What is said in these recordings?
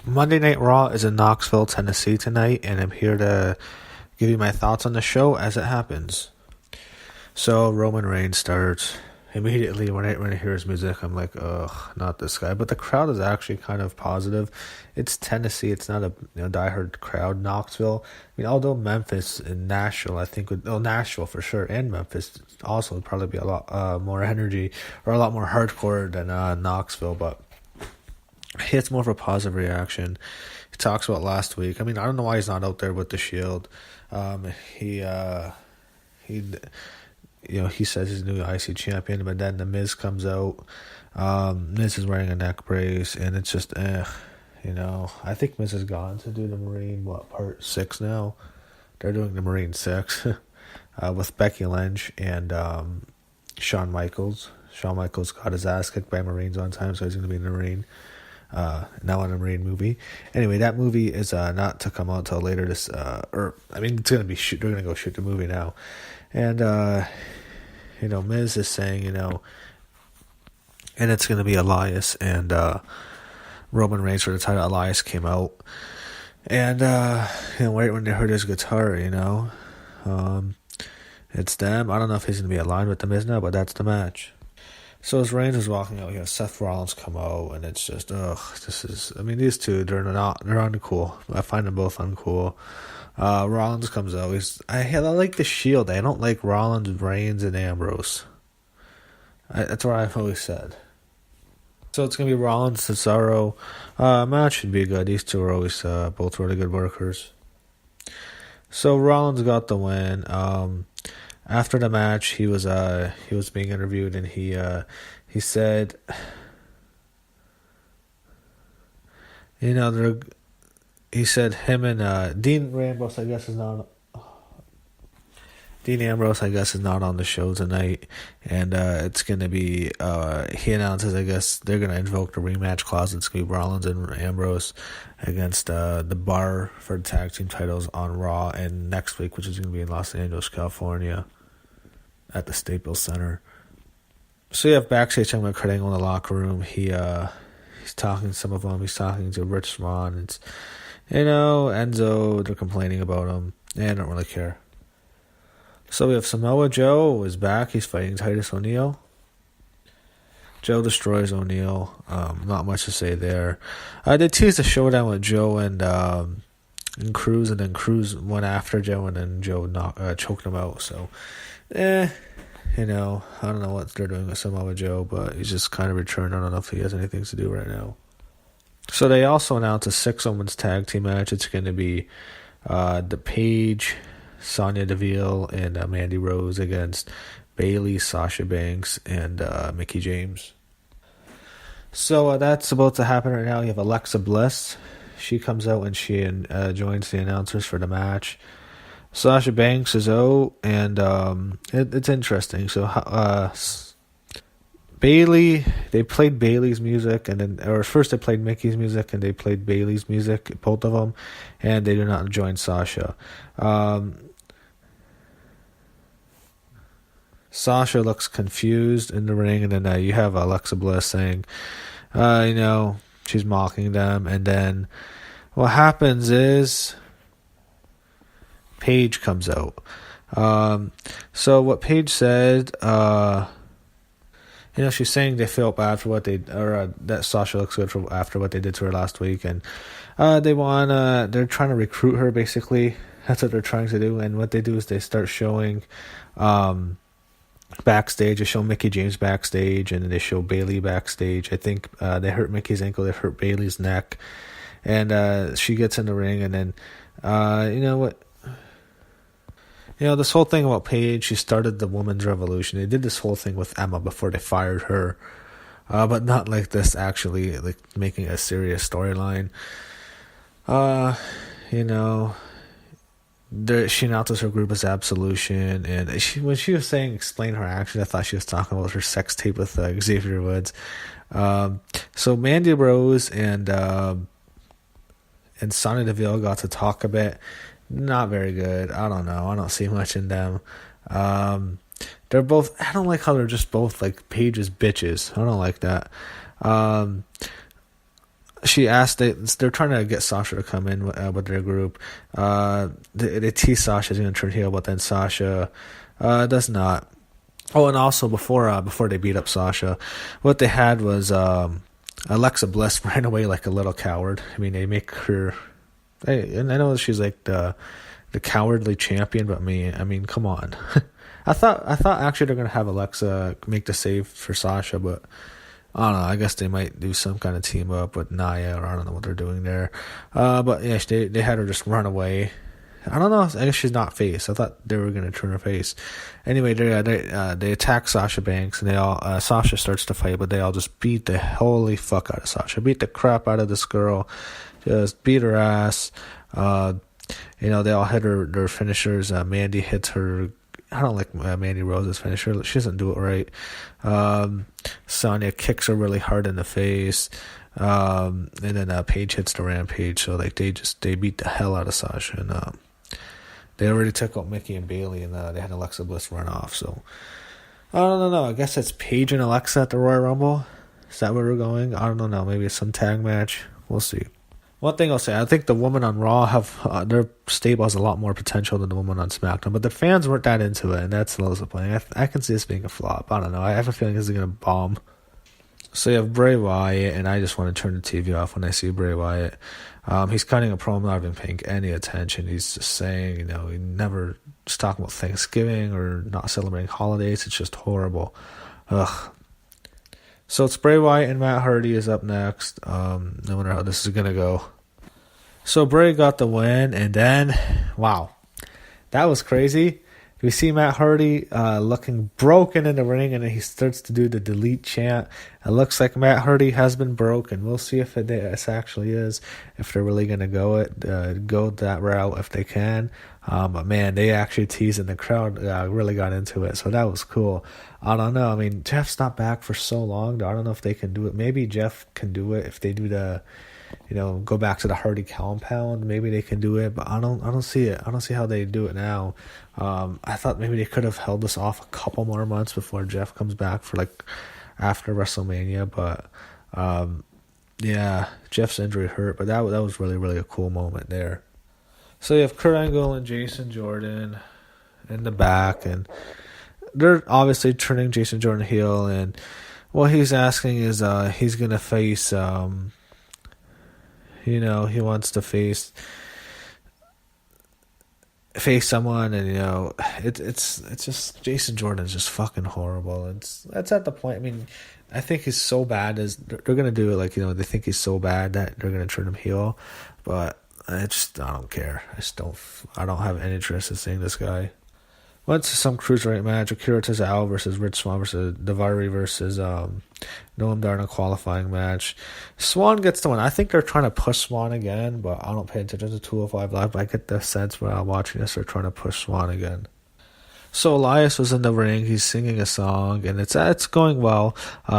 Monday Night Raw is in Knoxville, Tennessee tonight, and I'm here to give you my thoughts on the show as it happens. So Roman Reigns starts. Immediately when I hear his music, I'm like, ugh, not this guy. But the crowd is actually kind of positive. It's Tennessee. It's not a diehard crowd. Knoxville. I mean, although Memphis and Nashville, I think Nashville for sure, and Memphis also would probably be a lot more energy or a lot more hardcore than Knoxville. But it's more of a positive reaction. He talks about last week. I mean, I don't know why he's not out there with the Shield. He he says he's the new IC champion, but then the Miz comes out. Miz is wearing a neck brace, and it's just, I think Miz has gone to do the Marine, part 6 now? They're doing the Marine 6 with Becky Lynch and Shawn Michaels. Shawn Michaels got his ass kicked by Marines one time, so he's going to be in the Marine. Now in a Marine movie. Anyway, that movie is not to come out till later this, it's going to be they're going to go shoot the movie now. And, Miz is saying, and it's going to be Elias and Roman Reigns for the title. Elias came out. And, right when they heard his guitar, it's them. I don't know if he's going to be aligned with the Miz now, but that's the match. So as Reigns is walking out, Seth Rollins come out, and it's just, these two, they're uncool. I find them both uncool. Rollins comes out. I like the Shield. I don't like Rollins, Reigns, and Ambrose. That's what I've always said. So it's going to be Rollins, Cesaro. Match should be good. These two are always both really good workers. So Rollins got the win. After the match, he was being interviewed, and he said, he said him and Dean Ambrose, I guess, is not on the show tonight, and it's gonna be. He announces, I guess, they're gonna invoke the rematch clause. It's gonna be Rollins and Ambrose against the Bar for the tag team titles on Raw, and next week, which is gonna be in Los Angeles, California, at the Staples Center. So you have backstage talking about Kurt Angle in the locker room. He's talking to some of them. He's talking to Rich Swann. It's Enzo. They're complaining about him. I don't really care. So we have Samoa Joe is back. He's fighting Titus O'Neil. Joe destroys O'Neil. Not much to say there. They teased a showdown with Joe and Cruz, and then Cruz went after Joe, and then Joe choked him out. So, I don't know what they're doing with Samoa Joe, but he's just kind of returned. I don't know if he has anything to do right now. So they also announced a 6-women's tag team match. It's going to be the Paige, Sonya Deville, and Mandy Rose against Bayley, Sasha Banks, and Mickie James. So that's about to happen right now. You have Alexa Bliss. She comes out and she joins the announcers for the match. Sasha Banks is out, and it's interesting. So Bayley, they played Bayley's music, first they played Mickey's music, and they played Bayley's music, both of them, and they do not join Sasha. Sasha looks confused in the ring, and then you have Alexa Bliss saying, she's mocking them, and then what happens is Paige comes out. So what Paige said, she's saying they felt bad for what that Sasha looks good for after what they did to her last week, and they're trying to recruit her, basically. That's what they're trying to do, and what they do is they start showing backstage. They show Mickie James backstage, and then they show Bayley backstage. I think they hurt Mickey's ankle, they hurt Bayley's neck, and she gets in the ring, and then this whole thing about Paige, she started the women's revolution. They did this whole thing with Emma before they fired her, but not like this, actually, like making a serious storyline. She announces her group as Absolution, and when she was saying explain her action, I thought she was talking about her sex tape with Xavier Woods. So Mandy Rose and Sonya Deville got to talk a bit. Not very good. I don't know. I don't see much in them. They're both. I don't like how they're just both like Paige's bitches. I don't like that. she asked, they're trying to get Sasha to come in with their group. They tease Sasha's going to turn heel, but then Sasha does not. Oh, and also before they beat up Sasha, what they had was Alexa Bliss ran away like a little coward. I mean, they make her. And I know she's like the cowardly champion, but I mean, come on. I thought actually they're gonna have Alexa make the save for Sasha, but I don't know. I guess they might do some kind of team up with Nia, or I don't know what they're doing there. But yeah, they had her just run away. I don't know. I guess she's not face. I thought they were gonna turn her face. Anyway, they attack Sasha Banks, and they all Sasha starts to fight, but they all just beat the holy fuck out of Sasha. Beat the crap out of this girl. Just beat her ass. They all hit their finishers. Mandy hits her. I don't like Mandy Rose's finisher. She doesn't do it right. Sonya kicks her really hard in the face. And then Paige hits the Rampage. So like they beat the hell out of Sasha, and they already took out Mickey and Bailey, and they had Alexa Bliss run off. So I don't know. I guess it's Paige and Alexa at the Royal Rumble. Is that where we're going? I don't know. Maybe it's some tag match. We'll see. One thing I'll say, I think the women on Raw have their stable has a lot more potential than the women on SmackDown, but the fans weren't that into it, and that's a little disappointing. I can see this being a flop. I don't know. I have a feeling this is going to bomb. So you have Bray Wyatt, and I just want to turn the TV off when I see Bray Wyatt. He's cutting a promo, not even paying any attention. He's just saying, he never just talking about Thanksgiving or not celebrating holidays. It's just horrible. Ugh. So it's Bray Wyatt and Matt Hardy is up next. No wonder how this is going to go. So Bray got the win, and then, wow, that was crazy. We see Matt Hardy looking broken in the ring, and then he starts to do the delete chant. It looks like Matt Hardy has been broken. We'll see if this actually is, if they're really going to go that route, if they can. But man, they actually teased, and the crowd really got into it, so that was cool. I don't know. I mean, Jeff's not back for so long. I don't know if they can do it. Maybe Jeff can do it if they do the, go back to the Hardy compound. Maybe they can do it, but I don't see it. I don't see how they do it now. I thought maybe they could have held this off a couple more months before Jeff comes back for like after WrestleMania, but yeah, Jeff's injury hurt, but that was really, really a cool moment there. So you have Kurt Angle and Jason Jordan in the back, and they're obviously turning Jason Jordan heel, and what he's asking is he's gonna face he wants to face someone, and it's just Jason Jordan's just fucking horrible. That's at the point. I mean, I think he's so bad as they're gonna do it, like they think he's so bad that they're gonna turn him heel, but I don't care. I don't have any interest in seeing this guy. Went to some cruiserweight match: Akira Tozawa versus Rich Swann versus Daivari versus Noam Dar in a qualifying match. Swann gets the win. I think they're trying to push Swann again, but I don't pay attention to 205 Live. But I get the sense when I'm watching this, they're trying to push Swann again. So Elias was in the ring. He's singing a song, and it's going well.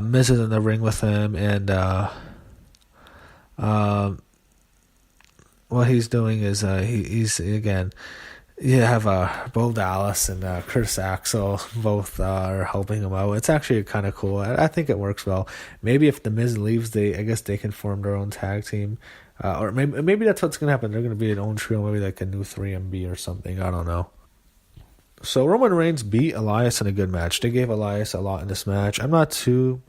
Miz is in the ring with him, and what he's doing is he's again. You have Bo Dallas and Curtis Axel both are helping him out. It's actually kind of cool. I think it works well. Maybe if the Miz leaves, I guess they can form their own tag team, or maybe that's what's gonna happen. They're gonna be an own trio, maybe like a new 3MB or something. I don't know. So Roman Reigns beat Elias in a good match. They gave Elias a lot in this match. I'm not too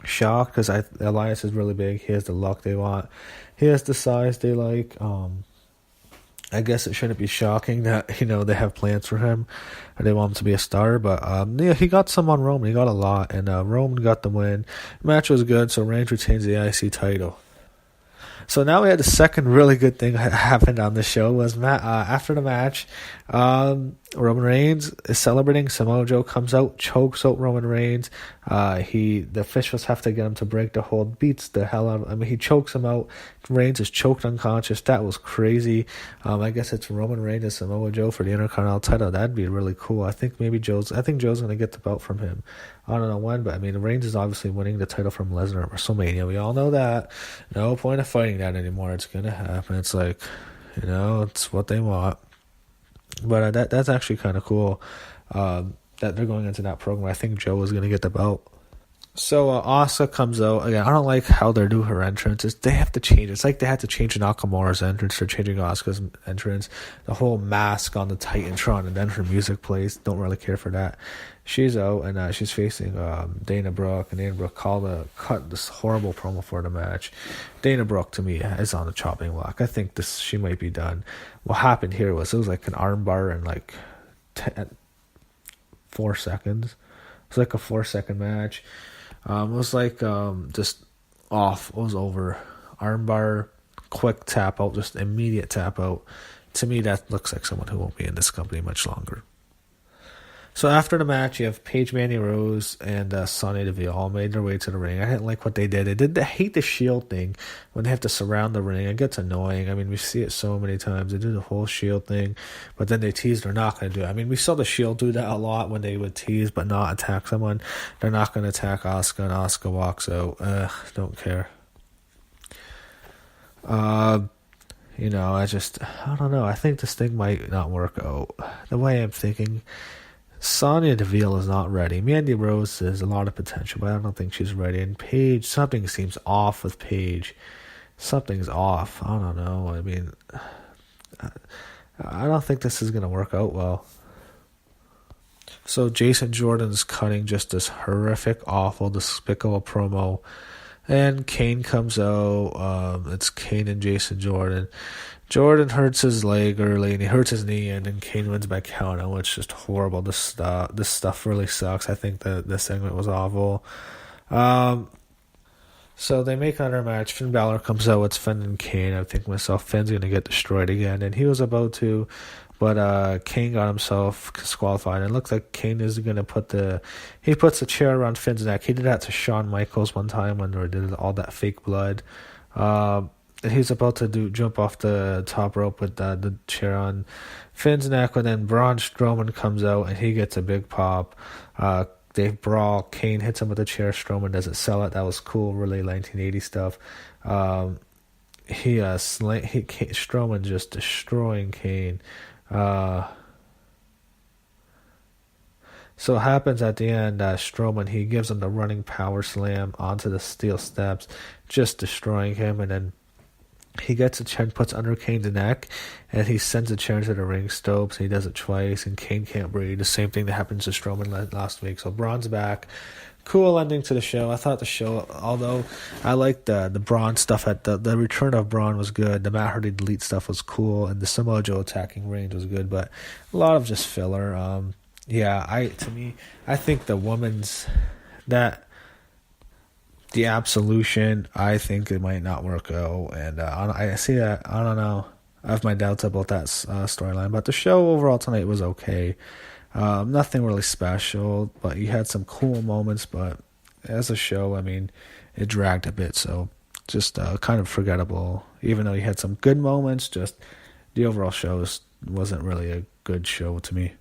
shocked because Elias is really big. He has the look they want. He has the size they like. I guess it shouldn't be shocking that, they have plans for him or they want him to be a star. But, he got some on Roman. He got a lot. And Roman got the win. The match was good, so Reigns retains the IC title. So now we had the second really good thing that happened on the show was after the match, Roman Reigns is celebrating. Samoa Joe comes out, chokes out Roman Reigns. The officials have to get him to break the hold, beats the hell out of him. I mean, he chokes him out. Reigns is choked unconscious. That was crazy. I guess it's Roman Reigns and Samoa Joe for the Intercontinental title. That'd be really cool. I think Joe's going to get the belt from him. I don't know when, but I mean, Reigns is obviously winning the title from Lesnar at WrestleMania. We all know that. No point of fighting that anymore. It's going to happen. It's like, it's what they want. But that's actually kind of cool that they're going into that program. I think Joe is going to get the belt. So Asuka comes out again. I don't like how they do her entrance. They have to change. It's like they had to change Nakamura's entrance. They're changing Asuka's entrance. The whole mask on the Titantron, and then her music plays. Don't really care for that. She's out, and she's facing Dana Brooke, and Dana Brooke cut this horrible promo for the match. Dana Brooke, to me, is on the chopping block. I think she might be done. What happened here was it was like an armbar in like 4 seconds. It was like a 4-second match. It was like just off. It was over. Armbar, quick tap out, just immediate tap out. To me, that looks like someone who won't be in this company much longer. So after the match, you have Paige Mandy Rose and Sonya Deville all made their way to the ring. I didn't like what they did. I hate the Shield thing when they have to surround the ring. It gets annoying. I mean, we see it so many times. They do the whole Shield thing, but then they tease they're not going to do it. I mean, we saw the Shield do that a lot when they would tease but not attack someone. They're not going to attack Asuka, and Asuka walks out. Don't care. I don't know. I think this thing might not work out. The way I'm thinking, Sonya Deville is not ready. Mandy Rose has a lot of potential, but I don't think she's ready. And Paige, something seems off with Paige. Something's off. I don't know. I mean, I don't think this is going to work out well. So Jason Jordan's cutting just this horrific, awful, despicable promo. And Kane comes out. It's Kane and Jason Jordan. Jordan hurts his leg early, and he hurts his knee, and then Kane wins by count out. It's just horrible. This stuff really sucks. I think that this segment was awful. So they make another match. Finn Balor comes out with Finn and Kane. I think myself, Finn's going to get destroyed again, and he was about to, but Kane got himself disqualified. And it looks like Kane is going to he puts a chair around Finn's neck. He did that to Shawn Michaels one time when they did all that fake blood. And he's about to jump off the top rope with the chair on Finn's neck, but then Braun Strowman comes out and he gets a big pop. They brawl. Kane hits him with the chair. Strowman doesn't sell it. That was cool, really 1980 stuff. Strowman just destroying Kane. So it happens at the end, Strowman, he gives him the running power slam onto the steel steps, just destroying him, and then he gets a chair and puts under Kane's neck, and he sends a chair into the ring stopes, and he does it twice, and Kane can't breathe. The same thing that happened to Strowman last week. So Braun's back. Cool ending to the show. I thought the show, although I liked the Braun stuff, the return of Braun was good. The Matt Hardy delete stuff was cool, and the Samoa Joe attacking range was good, but a lot of just filler. I think the women's the Absolution, I think it might not work out, and I see that. I don't know. I have my doubts about that storyline, but the show overall tonight was okay. Nothing really special, but you had some cool moments, but as a show, I mean, it dragged a bit, so just kind of forgettable. Even though you had some good moments, just the overall show wasn't really a good show to me.